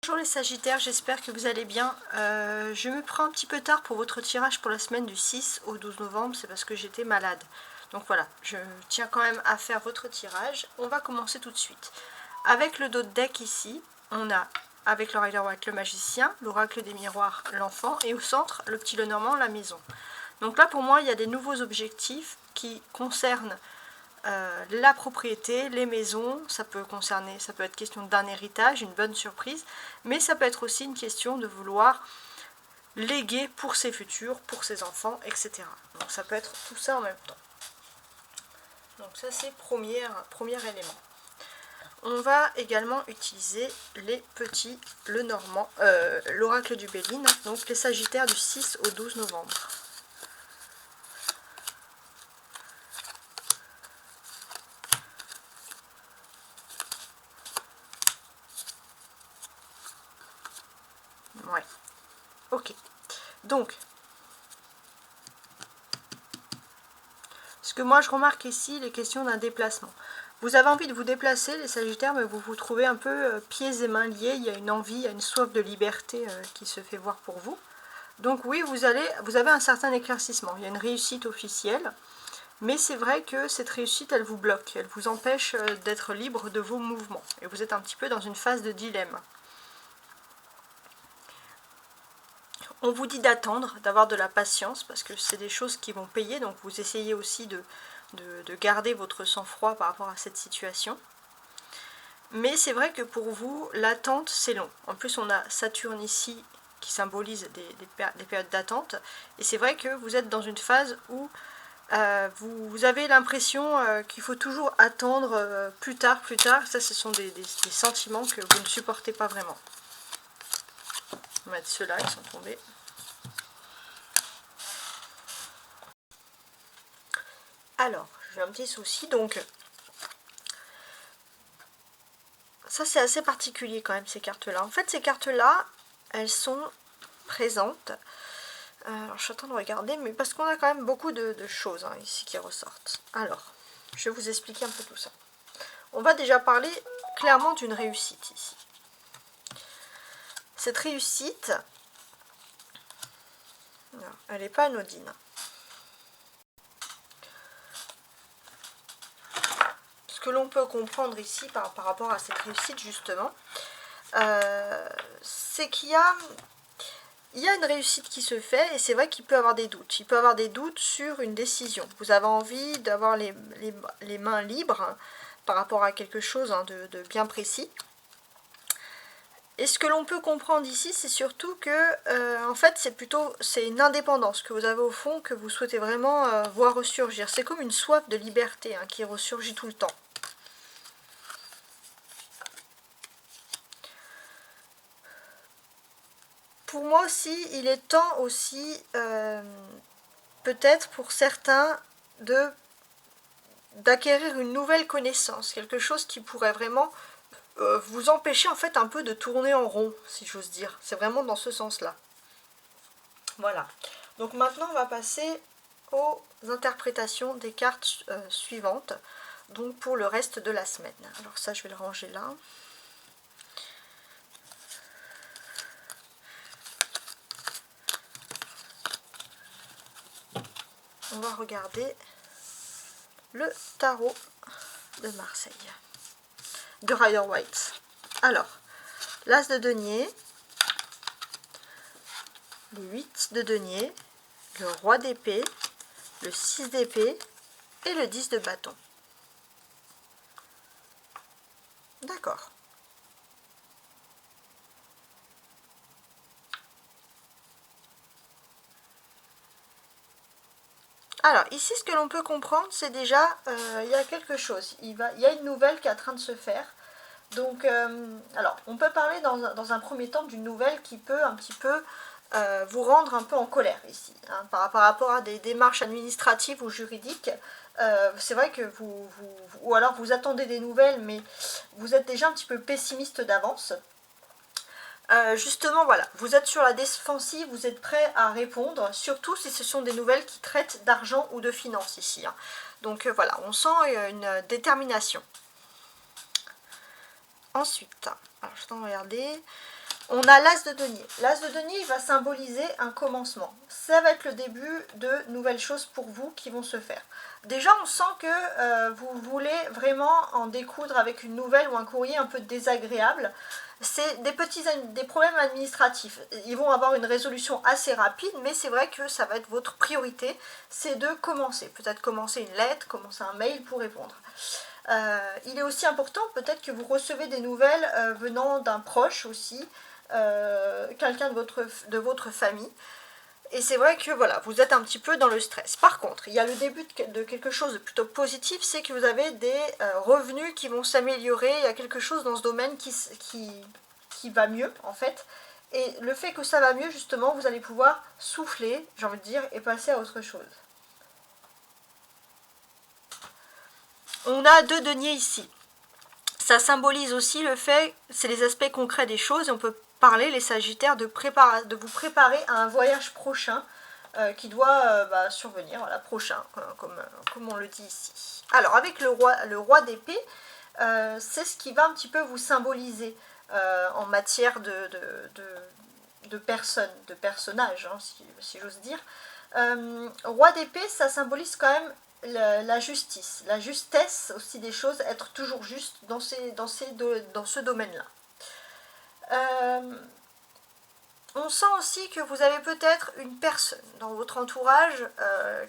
Bonjour les Sagittaires, j'espère que vous allez bien. Je me prends un petit peu tard pour votre tirage pour la semaine du 6 au 12 novembre, c'est parce que j'étais malade. Donc voilà, je tiens quand même à faire votre tirage. On va commencer tout de suite. Avec le dos de deck ici, on a avec le Rider-Waite le magicien, l'oracle des miroirs, l'enfant, et au centre, le petit Lenormand, la maison. Donc là pour moi, il y a des nouveaux objectifs qui concernent la propriété, les maisons, ça peut être question d'un héritage, une bonne surprise, mais ça peut être aussi une question de vouloir léguer pour ses futurs, pour ses enfants, etc. Donc ça peut être tout ça en même temps. Donc ça c'est premier élément. On va également utiliser les petits Lenormand, l'oracle du Béline, donc les Sagittaires du 6 au 12 novembre. Ouais, ok. Donc, ce que moi je remarque ici, les questions d'un déplacement. Vous avez envie de vous déplacer, les Sagittaires, mais vous vous trouvez un peu pieds et mains liés. Il y a une envie, il y a une soif de liberté qui se fait voir pour vous. Donc oui, vous avez un certain éclaircissement. Il y a une réussite officielle. Mais c'est vrai que cette réussite, elle vous bloque. Elle vous empêche d'être libre de vos mouvements. Et vous êtes un petit peu dans une phase de dilemme. On vous dit d'attendre, d'avoir de la patience, parce que c'est des choses qui vont payer. Donc vous essayez aussi de garder votre sang-froid par rapport à cette situation. Mais c'est vrai que pour vous, l'attente, c'est long. En plus, on a Saturne ici qui symbolise des périodes d'attente. Et c'est vrai que vous êtes dans une phase où vous avez l'impression qu'il faut toujours attendre plus tard. Ça, ce sont des sentiments que vous ne supportez pas vraiment. On va mettre ceux-là, ils sont tombés. Alors, j'ai un petit souci, donc ça c'est assez particulier quand même ces cartes-là. En fait, ces cartes-là, elles sont présentes. Alors, je suis en train de regarder, mais parce qu'on a quand même beaucoup de choses ici qui ressortent. Alors, je vais vous expliquer un peu tout ça. On va déjà parler clairement d'une réussite ici. Cette réussite, elle n'est pas anodine. Ce que l'on peut comprendre ici par rapport à cette réussite justement, c'est qu'il y a une réussite qui se fait et c'est vrai qu'il peut y avoir des doutes. Il peut y avoir des doutes sur une décision. Vous avez envie d'avoir les mains libres par rapport à quelque chose de bien précis. Et ce que l'on peut comprendre ici, c'est surtout que, en fait, c'est une indépendance que vous avez au fond, que vous souhaitez vraiment voir ressurgir. C'est comme une soif de liberté qui ressurgit tout le temps. Pour moi aussi, il est temps aussi, peut-être pour certains, d'acquérir une nouvelle connaissance, quelque chose qui pourrait vraiment vous empêcher en fait un peu de tourner en rond, si j'ose dire. C'est vraiment dans ce sens-là. Voilà. Donc maintenant, on va passer aux interprétations des cartes suivantes, donc pour le reste de la semaine. Alors ça, je vais le ranger là. On va regarder le tarot de Marseille, de Rider-Waite. Alors, l'As de denier, le 8 de denier, le roi d'épée, le 6 d'épée et le 10 de bâton. D'accord. Alors, ici, ce que l'on peut comprendre, c'est déjà, il y a quelque chose. Il y a une nouvelle qui est en train de se faire. Donc, alors, on peut parler dans un premier temps d'une nouvelle qui peut un petit peu vous rendre un peu en colère ici. Par rapport à des démarches administratives ou juridiques. C'est vrai que ou alors vous attendez des nouvelles, mais vous êtes déjà un petit peu pessimiste d'avance. Justement, voilà, vous êtes sur la défensive, vous êtes prêt à répondre, surtout si ce sont des nouvelles qui traitent d'argent ou de finances ici. Donc voilà, on sent une détermination. Ensuite, alors je vais regarder, On a l'as de denier. L'as de denier, il va symboliser un commencement. Ça va être le début de nouvelles choses pour vous qui vont se faire. Déjà, on sent que vous voulez vraiment en découdre avec une nouvelle ou un courrier un peu désagréable. C'est des problèmes administratifs. Ils vont avoir une résolution assez rapide, mais c'est vrai que ça va être votre priorité, c'est de commencer. Peut-être commencer une lettre, commencer un mail pour répondre. Il est aussi important peut-être que vous recevez des nouvelles venant d'un proche aussi, quelqu'un de votre famille. Et c'est vrai que voilà, vous êtes un petit peu dans le stress. Par contre, il y a le début de quelque chose de plutôt positif, c'est que vous avez des revenus qui vont s'améliorer. Il y a quelque chose dans ce domaine qui va mieux en fait. Et le fait que ça va mieux, justement, vous allez pouvoir souffler, j'ai envie de dire, et passer à autre chose. On a 2 deniers ici. Ça symbolise aussi le fait, c'est les aspects concrets des choses, et on peut parler, les Sagittaires, de vous préparer à un voyage prochain qui doit survenir, voilà, prochain, comme on le dit ici. Alors, avec le roi d'épée, c'est ce qui va un petit peu vous symboliser en matière de personnes, de personnages, hein, si j'ose dire. Roi d'épée, ça symbolise quand même la justice, la justesse aussi des choses, être toujours juste dans ce domaine-là. On sent aussi que vous avez peut-être une personne dans votre entourage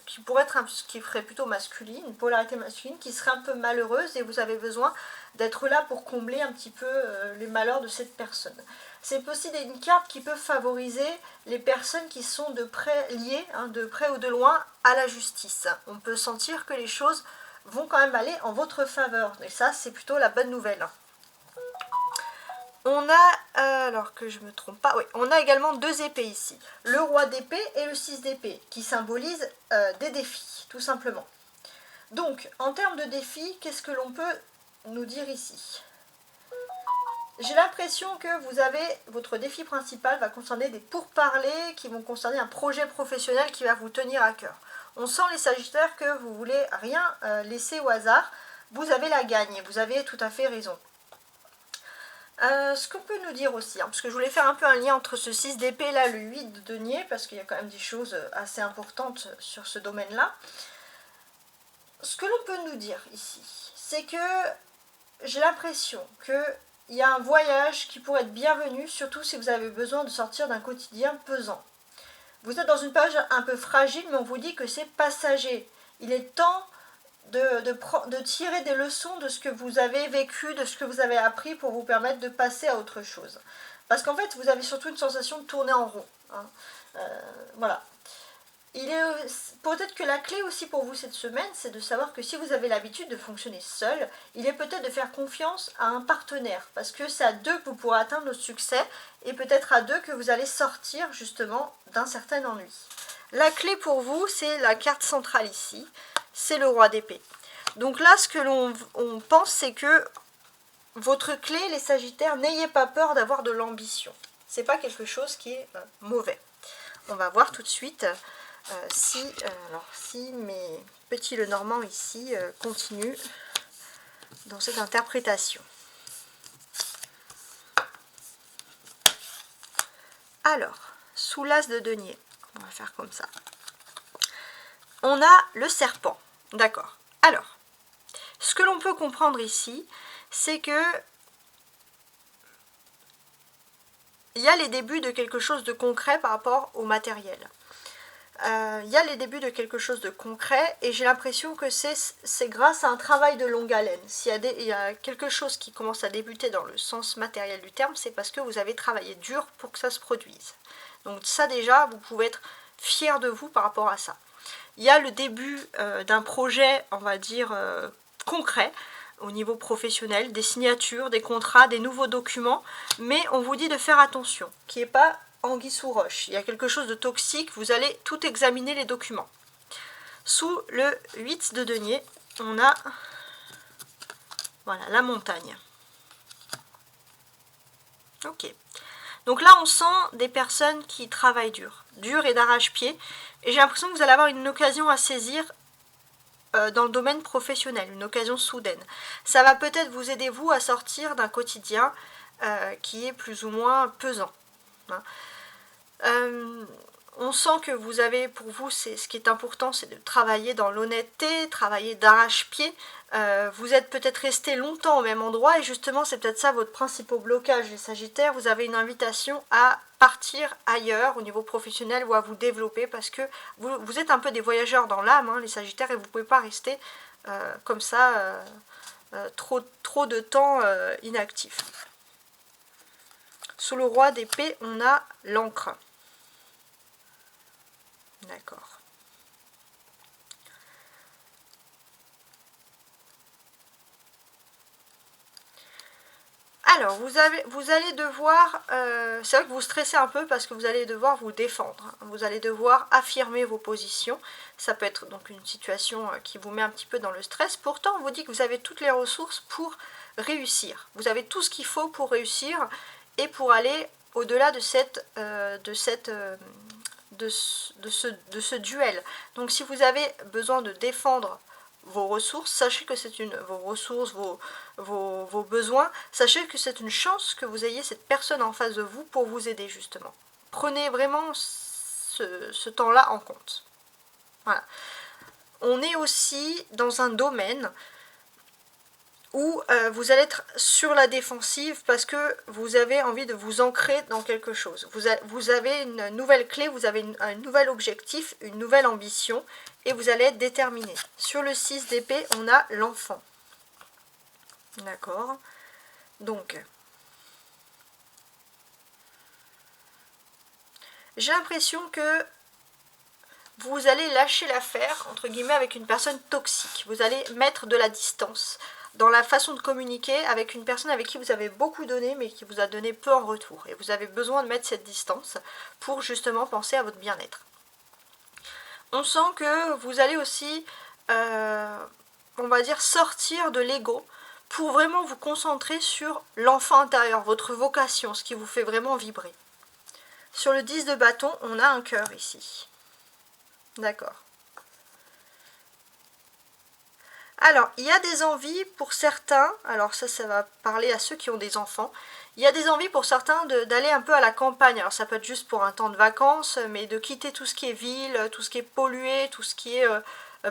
qui pourrait être qui ferait plutôt masculine, une polarité masculine, qui serait un peu malheureuse et vous avez besoin d'être là pour combler un petit peu les malheurs de cette personne. C'est aussi une carte qui peut favoriser les personnes qui sont de près liées, hein, de près ou de loin, à la justice. On peut sentir que les choses vont quand même aller en votre faveur. Et ça, c'est plutôt la bonne nouvelle. On a, alors que je ne me trompe pas, oui, on a également 2 épées ici. Le roi d'épée et le 6 d'épée, qui symbolisent des défis, tout simplement. Donc, en termes de défis, qu'est-ce que l'on peut nous dire ici ? J'ai l'impression que vous avez, votre défi principal va concerner des pourparlers qui vont concerner un projet professionnel qui va vous tenir à cœur. On sent les Sagittaires que vous ne voulez rien laisser au hasard. Vous avez la gagne, vous avez tout à fait raison. Ce qu'on peut nous dire aussi, hein, parce que je voulais faire un peu un lien entre ce 6 d'épée là, le 8 de denier, parce qu'il y a quand même des choses assez importantes sur ce domaine-là. Ce que l'on peut nous dire ici, c'est que j'ai l'impression qu'il y a un voyage qui pourrait être bienvenu, surtout si vous avez besoin de sortir d'un quotidien pesant. Vous êtes dans une page un peu fragile, mais on vous dit que c'est passager. Il est temps de tirer des leçons de ce que vous avez vécu, de ce que vous avez appris pour vous permettre de passer à autre chose. Parce qu'en fait, vous avez surtout une sensation de tourner en rond. Hein. Voilà. Peut-être que la clé aussi pour vous cette semaine, c'est de savoir que si vous avez l'habitude de fonctionner seul, il est peut-être de faire confiance à un partenaire. Parce que c'est à 2 que vous pourrez atteindre le succès et peut-être à 2 que vous allez sortir justement d'un certain ennui. La clé pour vous, c'est la carte centrale ici. C'est le roi d'épée. Donc là, ce que l'on pense, c'est que votre clé, les Sagittaires, n'ayez pas peur d'avoir de l'ambition. C'est pas quelque chose qui est mauvais. On va voir tout de suite si mes petits Lenormand ici continuent dans cette interprétation. Alors, sous l'as de denier, on va faire comme ça. On a le serpent. D'accord. Alors, ce que l'on peut comprendre ici, c'est que il y a les débuts de quelque chose de concret par rapport au matériel. Il y a les débuts de quelque chose de concret et j'ai l'impression que c'est grâce à un travail de longue haleine. S'il y a quelque chose qui commence à débuter dans le sens matériel du terme, c'est parce que vous avez travaillé dur pour que ça se produise. Donc ça déjà, vous pouvez être fier de vous par rapport à ça. Il y a le début d'un projet, on va dire, concret au niveau professionnel, des signatures, des contrats, des nouveaux documents, mais on vous dit de faire attention, qu'il n'y ait pas anguille sous roche. Il y a quelque chose de toxique, vous allez tout examiner les documents. Sous le 8 de denier, on a voilà, la montagne. Ok. Donc là, on sent des personnes qui travaillent dur et d'arrache-pied. Et j'ai l'impression que vous allez avoir une occasion à saisir dans le domaine professionnel, une occasion soudaine. Ça va peut-être vous aider, vous, à sortir d'un quotidien qui est plus ou moins pesant. Hein. On sent que vous avez, pour vous, ce qui est important, c'est de travailler dans l'honnêteté, travailler d'arrache-pied. Vous êtes peut-être resté longtemps au même endroit et justement, c'est peut-être ça votre principal blocage, les Sagittaires. Vous avez une invitation à partir ailleurs au niveau professionnel ou à vous développer parce que vous êtes un peu des voyageurs dans l'âme, hein, les Sagittaires, et vous ne pouvez pas rester comme ça trop de temps inactif. Sous le roi d'épée, on a l'encre. D'accord. Alors, vous allez devoir, c'est vrai que vous stressez un peu parce que vous allez devoir vous défendre. Vous allez devoir affirmer vos positions. Ça peut être donc une situation qui vous met un petit peu dans le stress. Pourtant, on vous dit que vous avez toutes les ressources pour réussir. Vous avez tout ce qu'il faut pour réussir et pour aller au-delà de ce duel. Donc, si vous avez besoin de défendre vos ressources, sachez que c'est vos ressources, vos besoins, sachez que c'est une chance que vous ayez cette personne en face de vous pour vous aider justement. Prenez vraiment ce temps-là en compte. Voilà. On est aussi dans un domaine où vous allez être sur la défensive parce que vous avez envie de vous ancrer dans quelque chose. Vous avez une nouvelle clé, vous avez un nouvel objectif, une nouvelle ambition et vous allez être déterminé. Sur le 6 d'épée, on a l'enfant. D'accord. Donc, j'ai l'impression que vous allez lâcher l'affaire, entre guillemets, avec une personne toxique. Vous allez mettre de la distance dans la façon de communiquer avec une personne avec qui vous avez beaucoup donné mais qui vous a donné peu en retour. Et vous avez besoin de mettre cette distance pour justement penser à votre bien-être. On sent que vous allez aussi, on va dire, sortir de l'ego pour vraiment vous concentrer sur l'enfant intérieur, votre vocation, ce qui vous fait vraiment vibrer. Sur le 10 de bâton, on a un cœur ici. D'accord. Alors, il y a des envies pour certains, alors ça va parler à ceux qui ont des enfants, il y a des envies pour certains d'aller un peu à la campagne, alors ça peut être juste pour un temps de vacances, mais de quitter tout ce qui est ville, tout ce qui est pollué, tout ce qui est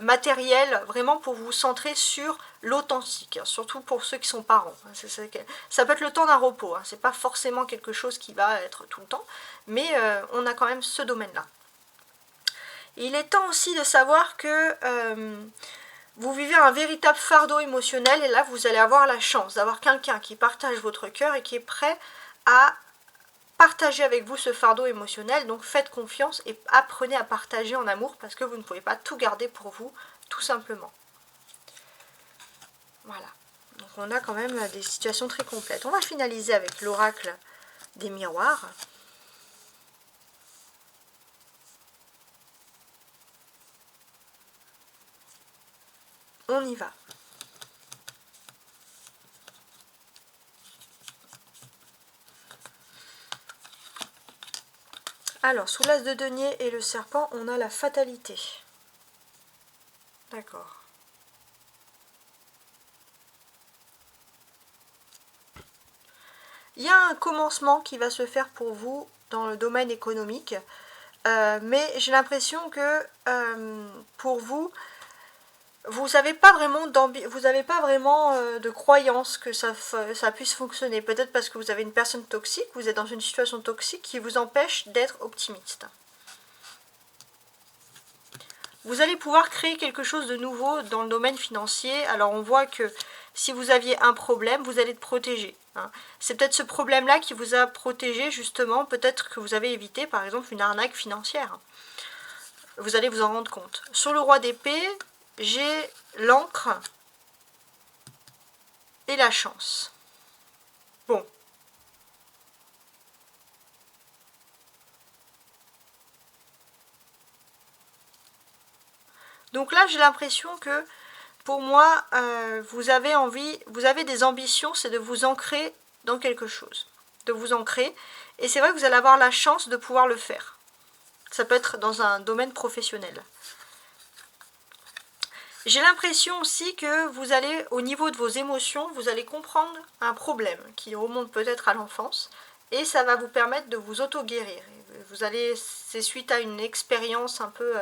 matériel, vraiment pour vous centrer sur l'authentique, surtout pour ceux qui sont parents. Ça peut être le temps d'un repos, hein, c'est pas forcément quelque chose qui va être tout le temps, mais on a quand même ce domaine-là. Il est temps aussi de savoir que vous vivez un véritable fardeau émotionnel et là vous allez avoir la chance d'avoir quelqu'un qui partage votre cœur et qui est prêt à partager avec vous ce fardeau émotionnel. Donc faites confiance et apprenez à partager en amour parce que vous ne pouvez pas tout garder pour vous, tout simplement. Voilà. Donc on a quand même des situations très complètes. On va finaliser avec l'oracle des miroirs. On y va. Alors, sous l'as de denier et le serpent, on a la fatalité. D'accord. Il y a un commencement qui va se faire pour vous dans le domaine économique, mais j'ai l'impression que pour vous, vous n'avez pas vraiment de croyance que ça puisse fonctionner. Peut-être parce que vous avez une personne toxique, vous êtes dans une situation toxique qui vous empêche d'être optimiste. Vous allez pouvoir créer quelque chose de nouveau dans le domaine financier. Alors on voit que si vous aviez un problème, vous allez être protégé. Hein. C'est peut-être ce problème-là qui vous a protégé justement. Peut-être que vous avez évité par exemple une arnaque financière. Vous allez vous en rendre compte. Sur le roi d'épée, j'ai l'encre et la chance. Bon. Donc là, j'ai l'impression que, pour moi, vous avez des ambitions, c'est de vous ancrer dans quelque chose. De vous ancrer. Et c'est vrai que vous allez avoir la chance de pouvoir le faire. Ça peut être dans un domaine professionnel. J'ai l'impression aussi que vous allez, au niveau de vos émotions, vous allez comprendre un problème qui remonte peut-être à l'enfance et ça va vous permettre de vous auto-guérir. C'est suite à une expérience un peu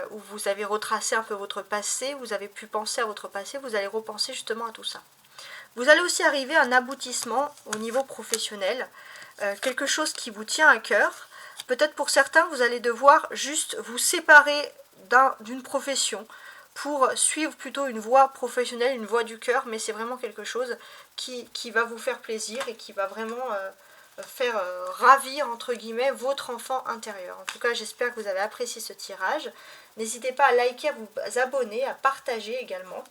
où vous avez retracé un peu votre passé, vous avez pu penser à votre passé, vous allez repenser justement à tout ça. Vous allez aussi arriver à un aboutissement au niveau professionnel, quelque chose qui vous tient à cœur. Peut-être pour certains, vous allez devoir juste vous séparer d'une profession pour suivre plutôt une voie professionnelle, une voie du cœur, mais c'est vraiment quelque chose qui va vous faire plaisir et qui va vraiment faire ravir entre guillemets votre enfant intérieur. En tout cas, j'espère que vous avez apprécié ce tirage. N'hésitez pas à liker, à vous abonner, à partager également.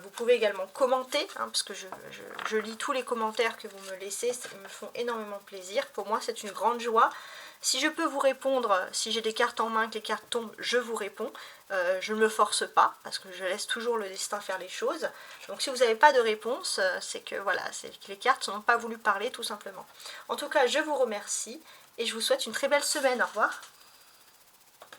Vous pouvez également commenter, hein, parce que je lis tous les commentaires que vous me laissez, ils me font énormément plaisir. Pour moi, c'est une grande joie. Si je peux vous répondre, si j'ai des cartes en main, que les cartes tombent, je vous réponds. Je ne me force pas, parce que je laisse toujours le destin faire les choses. Donc si vous n'avez pas de réponse, c'est que voilà, c'est que les cartes n'ont pas voulu parler tout simplement. En tout cas, je vous remercie et je vous souhaite une très belle semaine. Au revoir.